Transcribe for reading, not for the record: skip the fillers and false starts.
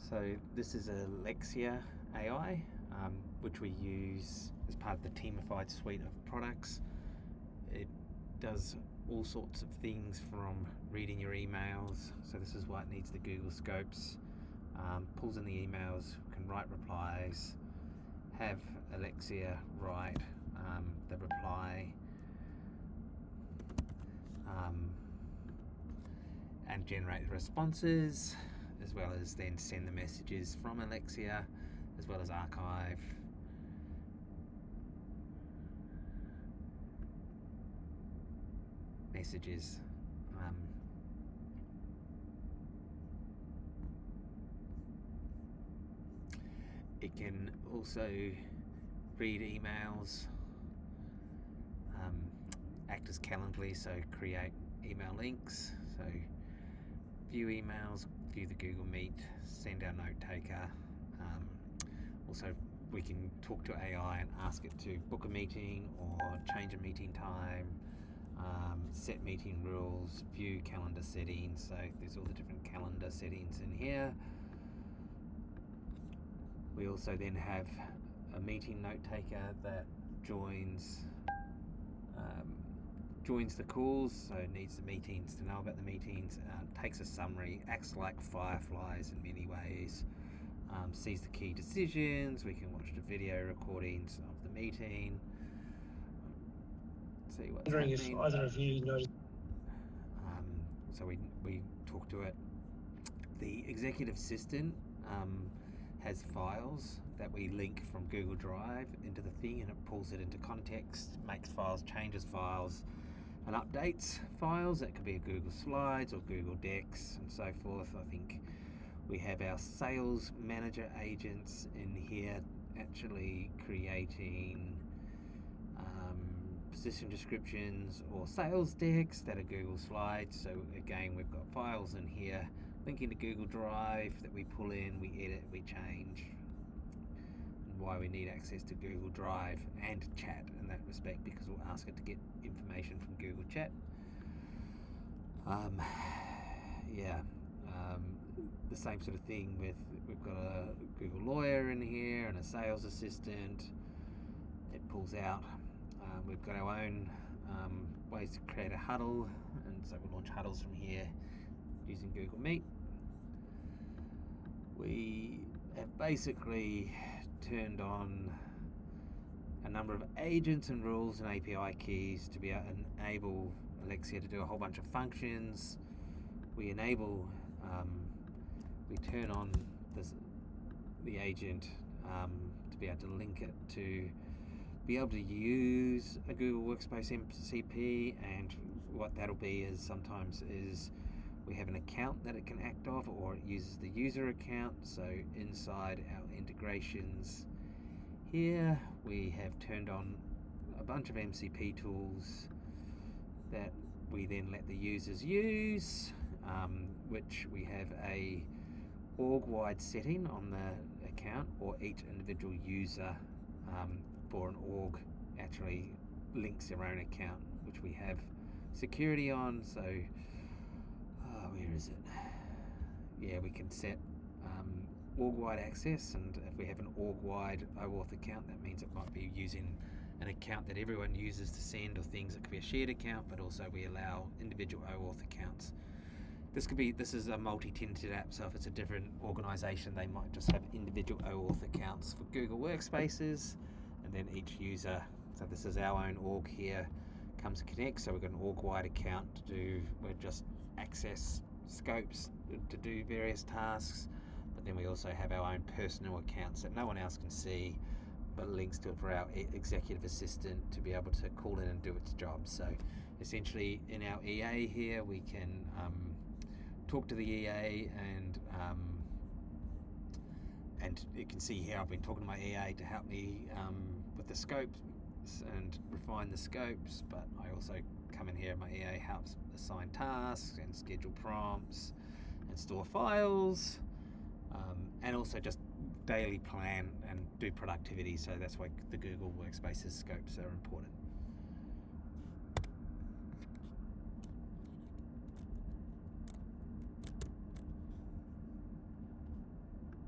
So this is Alexia.ai, which we use as part of the Teamified suite of products. It does all sorts of things from reading your emails. So this is why it needs the Google Scopes. Pulls in the emails, can write replies, have Alexia write the reply, and generate the responses, as well as then send the messages from Alexia, as well as archive messages. It can also read emails, act as Calendly, so create email links, so view emails, view the Google Meet, send our note taker. Also, we can talk to AI and ask it to book a meeting or change a meeting time, set meeting rules, view calendar settings. So there's all the different calendar settings in here. We also then have a meeting note taker that joins the calls, so it needs the meetings to know about the meetings, takes a summary, acts like fireflies in many ways, sees the key decisions. We can watch the video recordings of the meeting, see what's happening. If either of you noticed. So we talk to it. The executive assistant has files that we link from Google Drive into the thing, and it pulls it into context, makes files, changes files, and updates files. That could be a Google Slides or Google Docs and so forth. I think we have our sales manager agents in here actually creating position descriptions or sales decks that are Google Slides. So again, we've got files in here linking to Google Drive that we pull in, we edit, we change. And why we need access to Google Drive and chat in that respect, because we'll ask it to get information from Google Chat. The same sort of thing we've got a Google Lawyer in here and a sales assistant. It pulls out. We've got our own ways to create a huddle, and so we'll launch huddles from here using Google Meet. We have basically turned on a number of agents and rules and API keys to be able to enable Alexia to do a whole bunch of functions. We enable, we turn on the agent to be able to link it to be able to use a Google Workspace MCP, and what that'll be is sometimes we have an account that it can act off, or it uses the user account. So inside our integrations here, we have turned on a bunch of MCP tools that we then let the users use, which we have a org-wide setting on the account, or each individual user for an org actually links their own account, which we have security on. So where is it? Yeah, we can set org-wide access, and if we have an org-wide Oauth account, that means it might be using an account that everyone uses to send or things. It could be a shared account, but also we allow individual Oauth accounts. This is a multi-tenanted app, so if it's a different organization, they might just have individual Oauth accounts for Google Workspaces, and then each user, so this is our own org here, comes to connect. So we've got an org-wide account we just access scopes to do various tasks, but then we also have our own personal accounts that no one else can see, but links to it for our executive assistant to be able to call in and do its job. So essentially in our EA here, we can talk to the EA, and you can see here I've been talking to my EA to help me with the scopes and refine the scopes, but I also come in here, my EA helps assign tasks and schedule prompts and store files, and also just daily plan and do productivity. So that's why the Google Workspaces scopes are important.